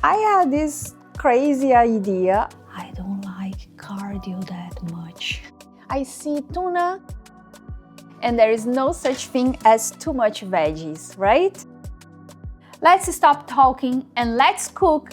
I had this crazy idea. I don't like cardio that much. I see tuna, and there is no such thing as too much veggies, right? Let's stop talking and let's cook.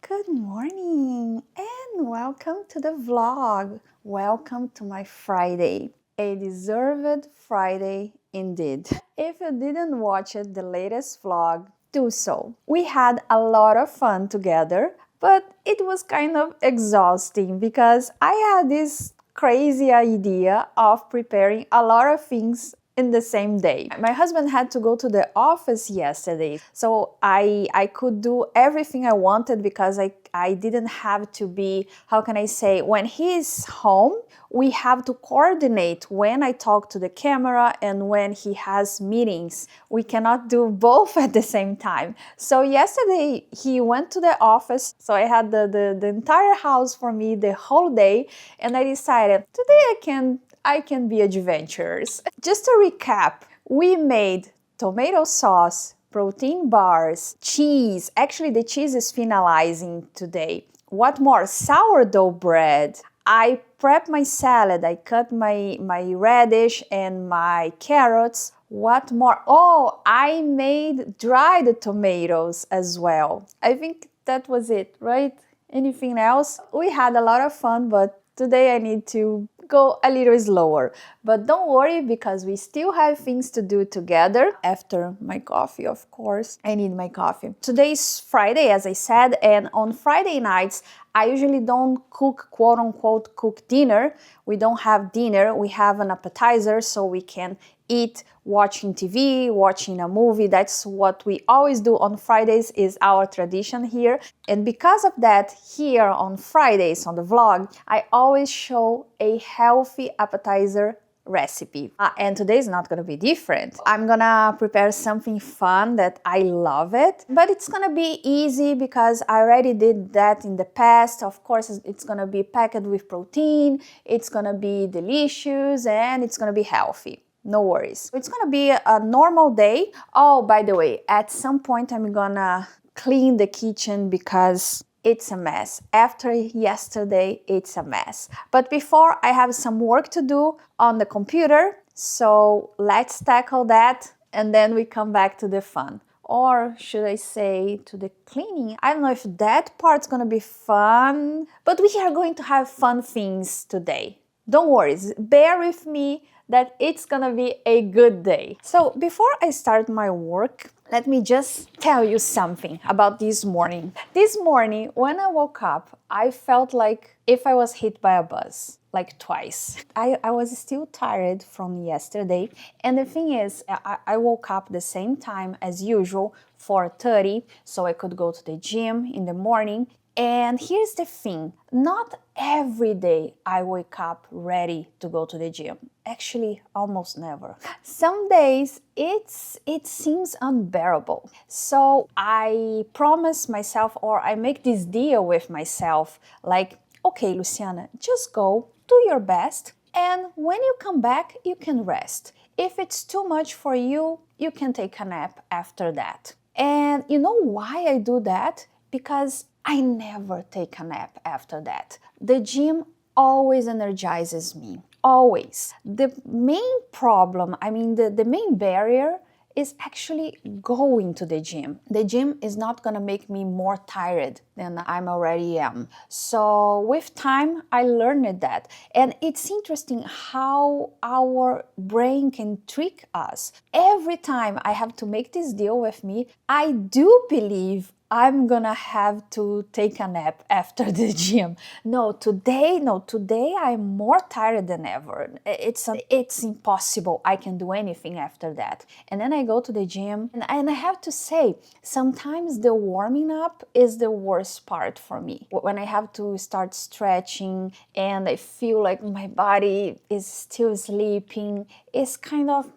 Good morning and welcome to the vlog. Welcome to my Friday. A deserved Friday indeed. If you didn't watch it, the latest vlog, do so. We had a lot of fun together, but it was kind of exhausting because I had this crazy idea of preparing a lot of things in the same day. My husband had to go to the office yesterday, so I could do everything I wanted because I didn't have to be, how can I say, when he's home, we have to coordinate when I talk to the camera and when he has meetings. We cannot do both at the same time. So yesterday he went to the office, so I had the entire house for me the whole day, and I decided today I can be adventurous. Just to recap, we made tomato sauce, protein bars, cheese. Actually, the cheese is finalizing today. What more? Sourdough bread. I prepped my salad. I cut my radish and my carrots. What more? Oh, I made dried tomatoes as well. I think that was it, right? Anything else? We had a lot of fun, but today I need to go a little slower. But don't worry, because we still have things to do together. After my coffee, of course. I need my coffee. Today's Friday, as I said, and on Friday nights, I usually don't cook, quote unquote, cook dinner. We don't have dinner. We have an appetizer so we can eat watching TV, watching a movie. That's what we always do on Fridays, is our tradition here. And because of that, here on Fridays on the vlog, I always show a healthy appetizer recipe. And today is not gonna be different. I'm gonna prepare something fun that I love it, but it's gonna be easy because I already did that in the past. Of course, it's gonna be packed with protein, it's gonna be delicious, and it's gonna be healthy. No worries. It's gonna be a normal day. Oh, by the way, at some point I'm gonna clean the kitchen because it's a mess. After yesterday, it's a mess. But before, I have some work to do on the computer. So let's tackle that and then we come back to the fun. Or should I say to the cleaning? I don't know if that part's gonna be fun, but we are going to have fun things today. Don't worry, bear with me that it's gonna be a good day. So before I start my work, let me just tell you something about this morning. This morning, when I woke up, I felt like if I was hit by a bus, like twice. I was still tired from yesterday. And the thing is, I woke up the same time as usual, 4:30, so I could go to the gym in the morning. And here's the thing, not every day I wake up ready to go to the gym. Actually, almost never. Some days it seems unbearable. So I promise myself, or I make this deal with myself, like, okay, Luciana, just go, do your best, and when you come back, you can rest. If it's too much for you, you can take a nap after that. And you know why I do that? Because I never take a nap after that. The gym always energizes me, always. The main problem, the main barrier is actually going to the gym. The gym is not gonna make me more tired than I already am. So with time, I learned that. And it's interesting how our brain can trick us. Every time I have to make this deal with me, I do believe I'm gonna have to take a nap after the gym. No, today I'm more tired than ever. It's impossible. I can do anything after that. And then I go to the gym, and I have to say, sometimes the warming up is the worst part for me. When I have to start stretching and I feel like my body is still sleeping, it's kind of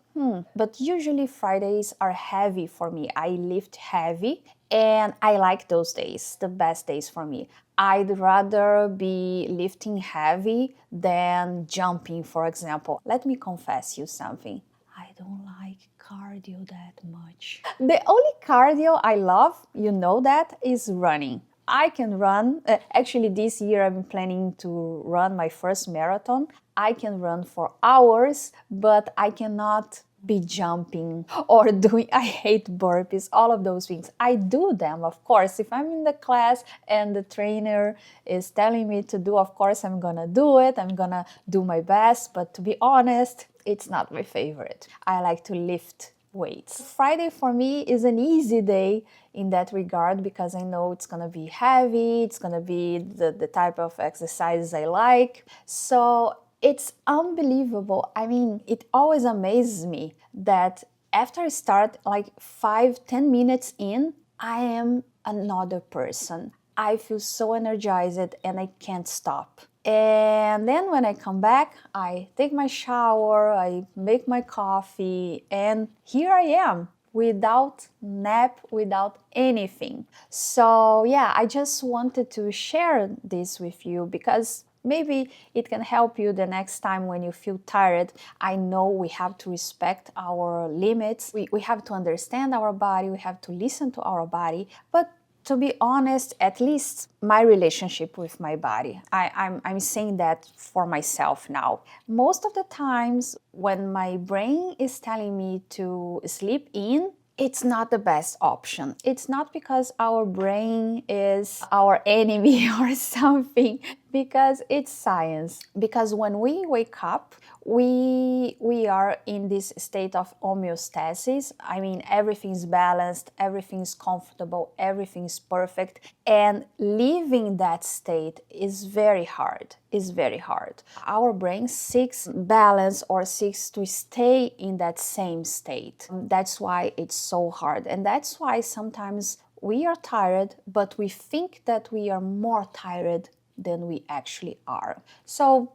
but usually Fridays are heavy for me. I lift heavy and I like those days, the best days for me. I'd rather be lifting heavy than jumping, for example. Let me confess you something. I don't like cardio that much. The only cardio I love, you know that, is running. I can run. Actually, this year I'm planning to run my first marathon. I can run for hours, but I cannot be jumping or doing, I hate burpees, all of those things. I do them, of course. If I'm in the class and the trainer is telling me to do, of course I'm gonna do it. I'm gonna do my best, but to be honest, it's not my favorite. I like to lift weights. Friday for me is an easy day in that regard because I know it's gonna be heavy, it's gonna be the type of exercises I like. So it's unbelievable. I mean, it always amazes me that after I start, like 5-10 minutes in, I am another person. I feel so energized and I can't stop. And then when I come back, I take my shower, I make my coffee, and here I am without nap, without anything. So yeah, I just wanted to share this with you because maybe it can help you the next time when you feel tired. I know we have to respect our limits. We have to understand our body. We have to listen to our body. But to be honest, at least my relationship with my body, I'm saying that for myself now. Most of the times when my brain is telling me to sleep in, it's not the best option. It's not because our brain is our enemy or something, because it's science. Because when we wake up, we are in this state of homeostasis. I mean, everything's balanced, everything's comfortable, everything's perfect. And living that state is very hard. Is very hard. Our brain seeks balance or seeks to stay in that same state. That's why it's so hard. And that's why sometimes we are tired, but we think that we are more tired than we actually are. So,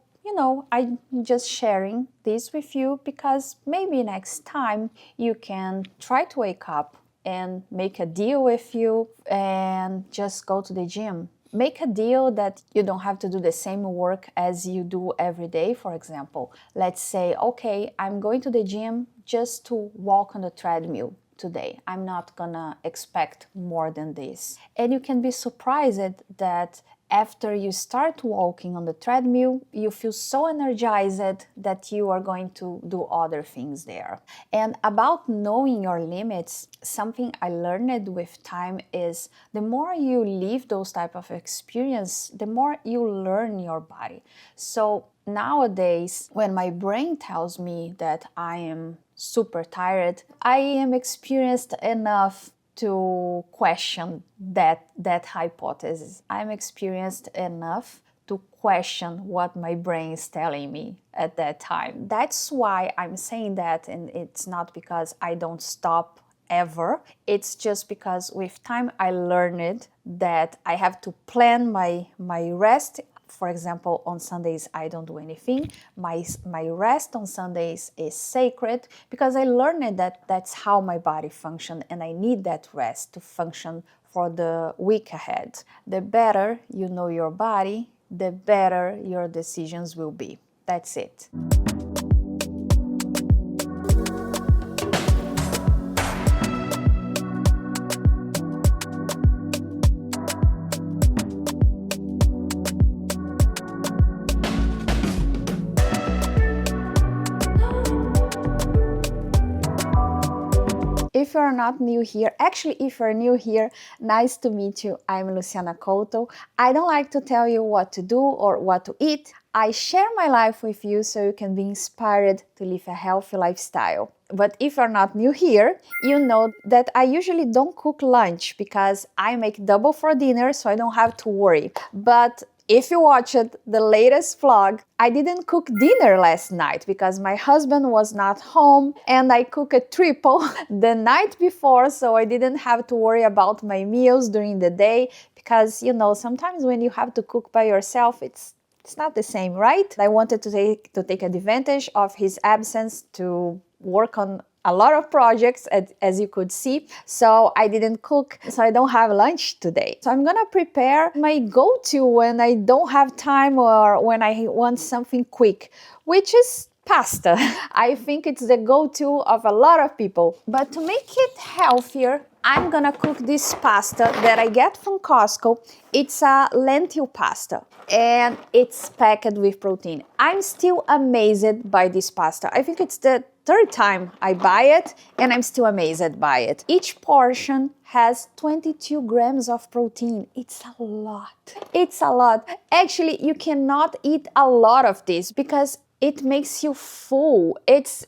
I'm just sharing this with you because maybe next time you can try to wake up and make a deal with you and just go to the gym. Make a deal that you don't have to do the same work as you do every day, for example. Let's say, okay, I'm going to the gym just to walk on the treadmill today. I'm not gonna expect more than this. And you can be surprised that after you start walking on the treadmill, you feel so energized that you are going to do other things there. And about knowing your limits, something I learned with time is the more you live those type of experience, the more you learn your body. So nowadays, when my brain tells me that I am super tired, I am experienced enough to question that hypothesis. I'm experienced enough to question what my brain is telling me at that time. That's why I'm saying that, and it's not because I don't stop ever. It's just because with time I learned that I have to plan my rest. For example, on Sundays, I don't do anything. My rest on Sundays is sacred because I learned that that's how my body functions and I need that rest to function for the week ahead. The better you know your body, the better your decisions will be. That's it. If you're not new here, actually, if you're new here, nice to meet you. I'm Luciana Couto. I don't like to tell you what to do or what to eat. I share my life with you so you can be inspired to live a healthy lifestyle. But if you're not new here, you know that I usually don't cook lunch because I make double for dinner, so I don't have to worry. But if you watched the latest vlog, I didn't cook dinner last night because my husband was not home and I cooked a triple the night before, so I didn't have to worry about my meals during the day because, you know, sometimes when you have to cook by yourself, it's not the same, right? I wanted to take advantage of his absence to work on a lot of projects, as you could see. So I didn't cook, so I don't have lunch today. So I'm gonna prepare my go-to when I don't have time or when I want something quick, which is pasta. I think it's the go-to of a lot of people. But to make it healthier, I'm gonna cook this pasta that I get from Costco. It's a lentil pasta and it's packed with protein. I'm still amazed by this pasta. I think it's the third time I buy it and I'm still amazed by it. Each portion has 22 grams of protein. It's a lot. It's a lot. Actually, you cannot eat a lot of this because it makes you full. It's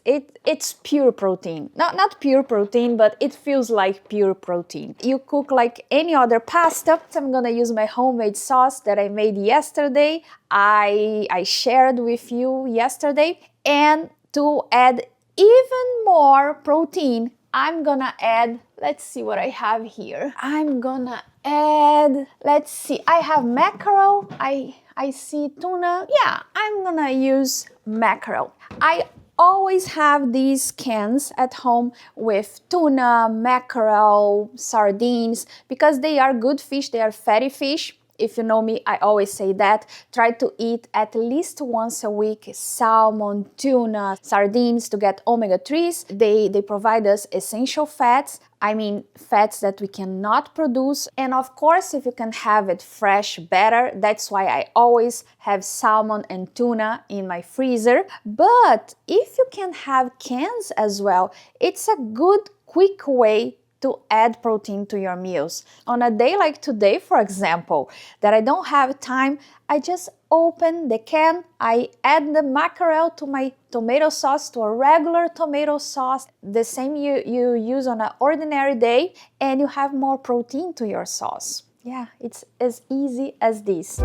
pure protein. Not pure protein, but it feels like pure protein. You cook like any other pasta. I'm gonna use my homemade sauce that I made yesterday. I shared with you yesterday. And to add even more protein, I'm gonna add, let's see what I have here. I'm gonna add, let's see, I have mackerel, I see tuna. Yeah, I'm gonna use mackerel. I always have these cans at home with tuna, mackerel, sardines, because they are good fish, they are fatty fish. If you know me, I always say that. Try to eat at least once a week salmon, tuna, sardines to get omega-3s. They provide us essential fats. I mean, fats that we cannot produce. And of course, if you can have it fresh, better. That's why I always have salmon and tuna in my freezer. But if you can have cans as well, it's a good, quick way to add protein to your meals. On a day like today, for example, that I don't have time, I just open the can, I add the mackerel to my tomato sauce, to a regular tomato sauce, the same you use on an ordinary day, and you have more protein to your sauce. Yeah, it's as easy as this.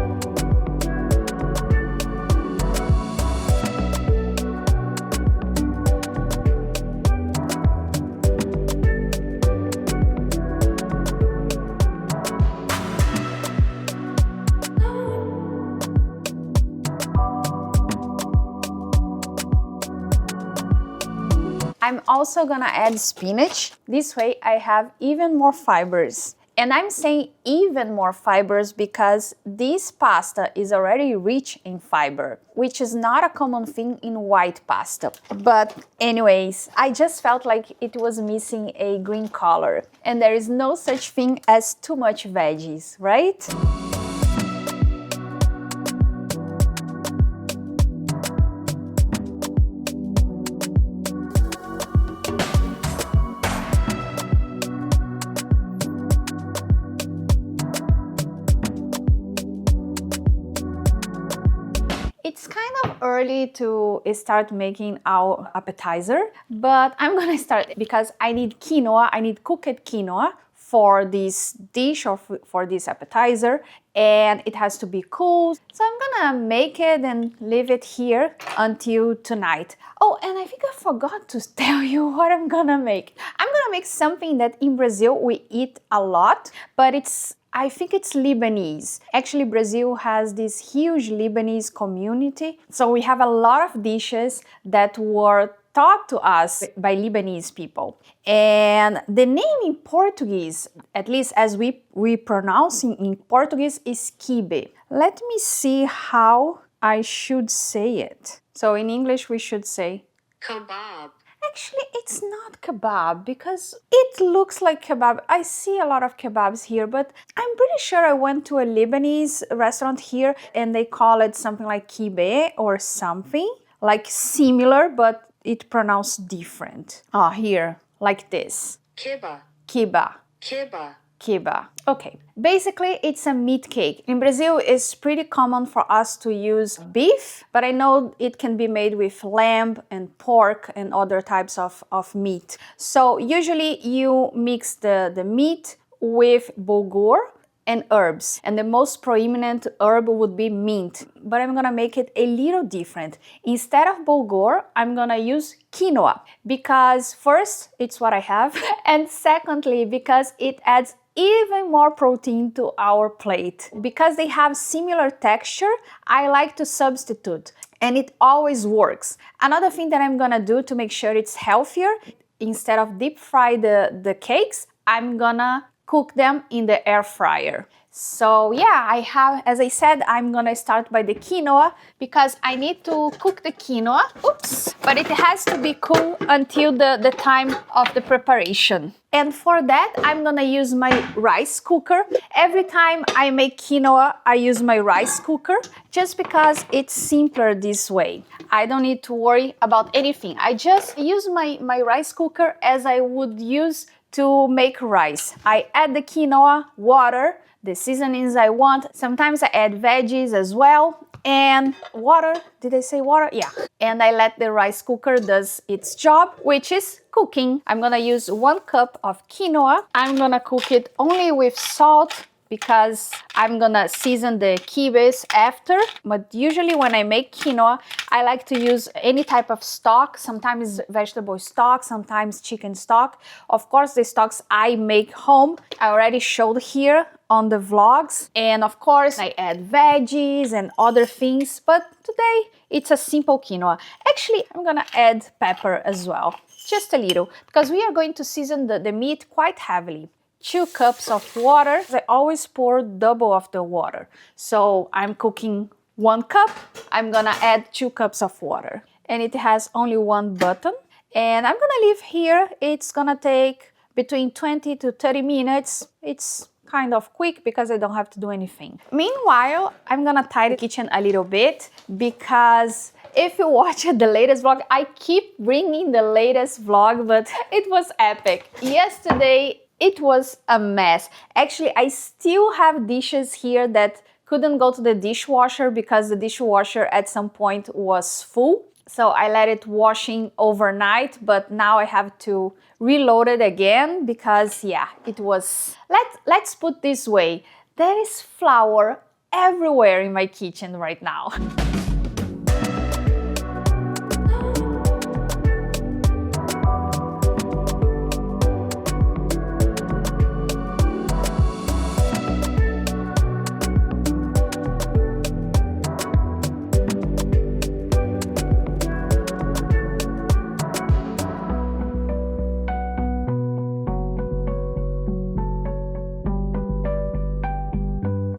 I'm also gonna add spinach. This way I have even more fibers. And I'm saying even more fibers because this pasta is already rich in fiber, which is not a common thing in white pasta. But anyways, I just felt like it was missing a green color. And there is no such thing as too much veggies, right? It's kind of early to start making our appetizer, but I'm gonna start because I need quinoa, I need cooked quinoa for this dish or for this appetizer, and it has to be cool. So I'm gonna make it and leave it here until tonight. Oh, and I think I forgot to tell you what I'm gonna make. I'm gonna make something that in Brazil we eat a lot, but I think it's Lebanese. Actually, Brazil has this huge Lebanese community. So we have a lot of dishes that were taught to us by Lebanese people. And the name in Portuguese, at least as we pronounce in Portuguese, is quibe. Let me see how I should say it. So in English, we should say kebab. Actually, it's not kebab because it looks like kebab. I see a lot of kebabs here, but I'm pretty sure I went to a Lebanese restaurant here and they call it something like kibe or something like similar, but it pronounced different. Here, like this. Kiba. Kiba. Kiba. Kiba. Okay, basically it's a meat cake. In Brazil, it's pretty common for us to use beef, but I know it can be made with lamb and pork and other types of meat. So usually you mix the meat with bulgur and herbs, and the most prominent herb would be mint, but I'm gonna make it a little different. Instead of bulgur, I'm gonna use quinoa, because first, it's what I have, and secondly, because it adds even more protein to our plate. Because they have similar texture, I like to substitute, and it always works. Another thing that I'm gonna do to make sure it's healthier, instead of deep fry the cakes, I'm gonna cook them in the air fryer. So yeah, I have, as I said, I'm gonna start by the quinoa because I need to cook the quinoa. Oops! But it has to be cool until the time of the preparation. And for that, I'm gonna use my rice cooker. Every time I make quinoa, I use my rice cooker just because it's simpler this way. I don't need to worry about anything. I just use my rice cooker as I would use to make rice. I add the quinoa, water, the seasonings I want. Sometimes I add veggies as well. And water, did I say water? Yeah. And I let the rice cooker does its job, which is cooking. I'm gonna use 1 cup of quinoa. I'm gonna cook it only with salt, because I'm gonna season the kibes after. But usually when I make quinoa, I like to use any type of stock, sometimes vegetable stock, sometimes chicken stock. Of course, the stocks I make home, I already showed here on the vlogs. And of course, I add veggies and other things, but today it's a simple quinoa. Actually, I'm gonna add pepper as well, just a little, because we are going to season the meat quite heavily. 2 cups of water. I always pour double of the water. So I'm cooking 1 cup, I'm gonna add 2 cups of water. And it has only 1 button. And I'm gonna leave here. It's gonna take between 20 to 30 minutes. It's kind of quick because I don't have to do anything. Meanwhile, I'm gonna tidy the kitchen a little bit, because if you watch the latest vlog, I keep bringing the latest vlog, but it was epic. Yesterday, it was a mess. Actually, I still have dishes here that couldn't go to the dishwasher because the dishwasher at some point was full. So I let it washing overnight, but now I have to reload it again because yeah, it was... Let's put this way. There is flour everywhere in my kitchen right now.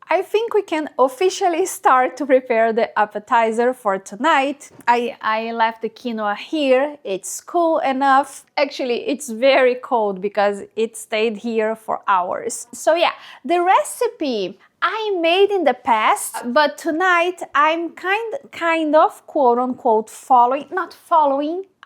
I think we can officially start to prepare the appetizer for tonight. I left the quinoa here. It's cool enough. Actually, it's very cold because it stayed here for hours. So yeah, the recipe I made in the past, but tonight I'm kind of quote-unquote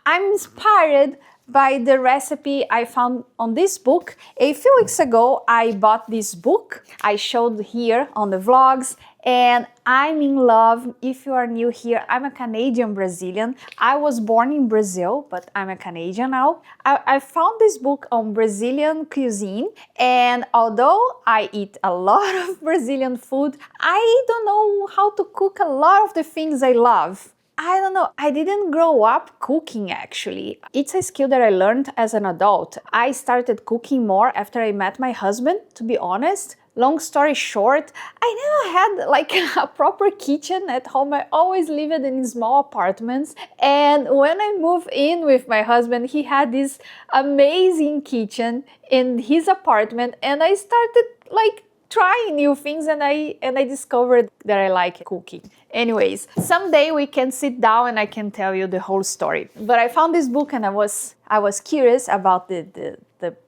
I'm inspired by the recipe I found on this book. A few weeks ago, I bought this book. I showed here on the vlogs, and I'm in love. If you are new here, I'm a Canadian Brazilian. I was born in Brazil, but I'm a Canadian now. I found this book on Brazilian cuisine, and although I eat a lot of Brazilian food, I don't know how to cook a lot of the things I love. I don't know, I didn't grow up cooking actually. It's a skill that I learned as an adult. I started cooking more after I met my husband, to be honest. Long story short, I never had like a proper kitchen at home. I always lived in small apartments. And when I moved in with my husband, he had this amazing kitchen in his apartment, and I started like trying new things, and I discovered that I like cooking. Anyways, someday we can sit down and I can tell you the whole story. But I found this book and I was curious about the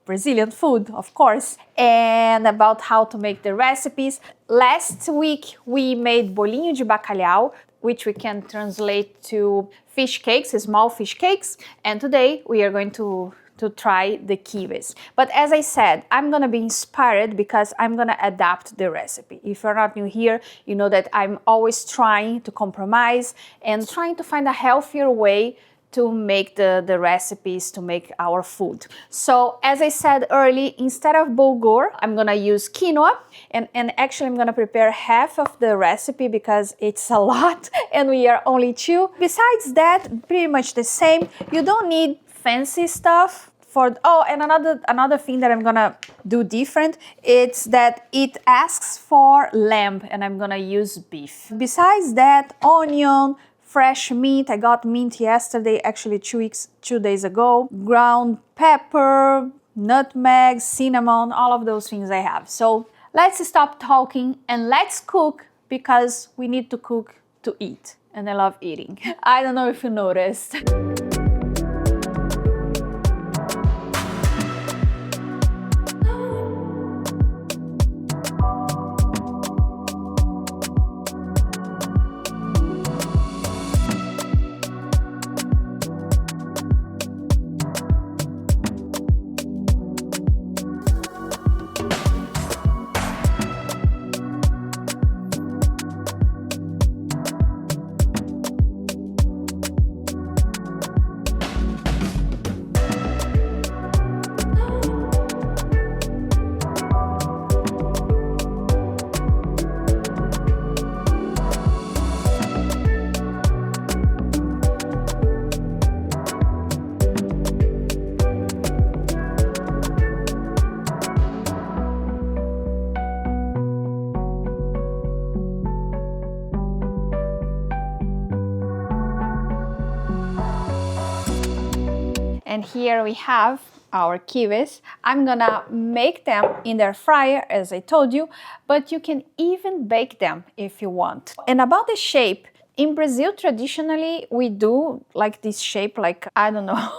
Brazilian food, of course, and about how to make the recipes. Last week we made bolinho de bacalhau, which we can translate to fish cakes, small fish cakes. And today we are going to to try the kiwis. But as I said, I'm gonna be inspired because I'm gonna adapt the recipe. If you're not new here, you know that I'm always trying to compromise and trying to find a healthier way to make the recipes, to make our food. So as I said earlier, instead of bulgur, I'm gonna use quinoa, and actually I'm gonna prepare half of the recipe because it's a lot and we are only two. Besides that, pretty much the same. You don't need fancy stuff for, oh, and another thing that I'm gonna do different, it's that it asks for lamb and I'm gonna use beef. Besides that, onion, fresh meat. I got mint yesterday, actually 2 days ago. Ground pepper, nutmeg, cinnamon, all of those things I have. So let's stop talking and let's cook, because we need to cook to eat. And I love eating. I don't know if you noticed. And here we have our kiwis. I'm gonna make them in the air fryer, as I told you, but you can even bake them if you want. And about the shape, in Brazil, traditionally, we do like this shape, like, I don't know,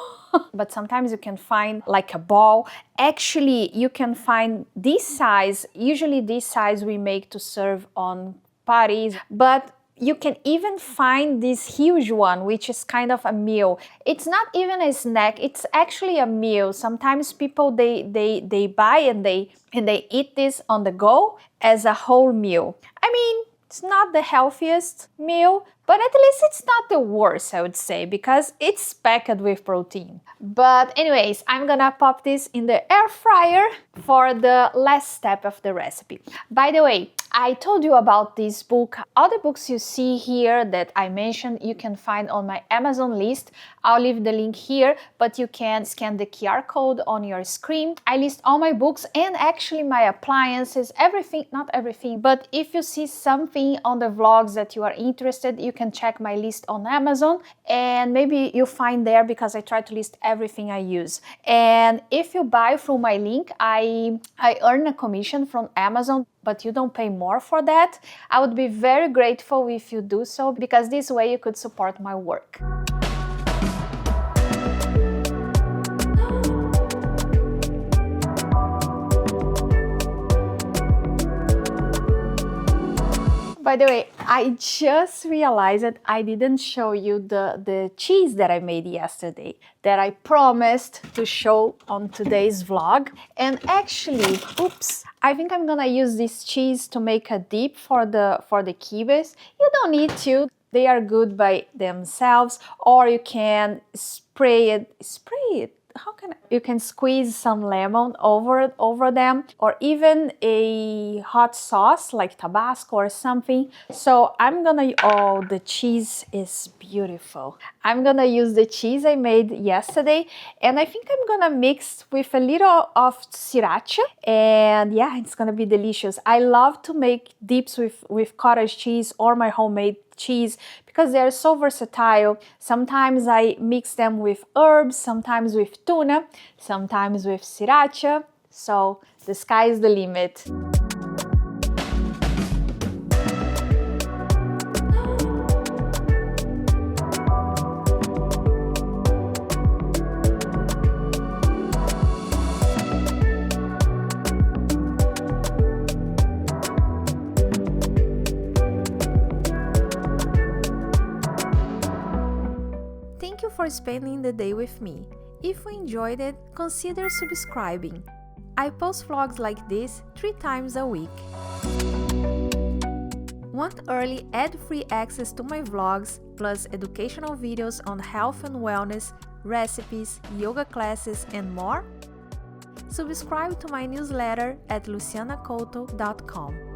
but sometimes you can find like a ball. Actually, you can find this size, usually this size we make to serve on parties, but you can even find this huge one, which is kind of a meal. It's not even a snack, it's actually a meal. Sometimes people, they buy and they eat this on the go as a whole meal. I mean, it's not the healthiest meal, but at least it's not the worst, I would say, because it's packed with protein. But anyways, I'm gonna pop this in the air fryer for the last step of the recipe. By the way, I told you about this book. All the books you see here that I mentioned, you can find on my Amazon list. I'll leave the link here, but you can scan the QR code on your screen. I list all my books and actually my appliances, everything, not everything, but if you see something on the vlogs that you are interested, you can check my list on Amazon and maybe you'll find there, because I try to list everything I use. And if you buy through my link, I earn a commission from Amazon, but you don't pay more for that. I would be very grateful if you do so, because this way you could support my work. By the way, I just realized that I didn't show you the cheese that I made yesterday, that I promised to show on today's vlog. And actually, oops, I think I'm gonna use this cheese to make a dip for the kiwis. You don't need to, they are good by themselves, or you can spray it. How can you can squeeze some lemon over them, or even a hot sauce like Tabasco or something. So I'm gonna, oh, the cheese is beautiful. I'm gonna use the cheese I made yesterday, and I think I'm gonna mix with a little of sriracha, and yeah, it's gonna be delicious. I love to make dips with cottage cheese or my homemade cheese because they're so versatile. Sometimes I mix them with herbs, sometimes with tuna, sometimes with sriracha. So the sky is the limit. Thank you for spending the day with me. If you enjoyed it, consider subscribing. I post vlogs like this 3 times a week. Want early ad-free access to my vlogs, plus educational videos on health and wellness, recipes, yoga classes, and more? Subscribe to my newsletter at lucianacouto.com.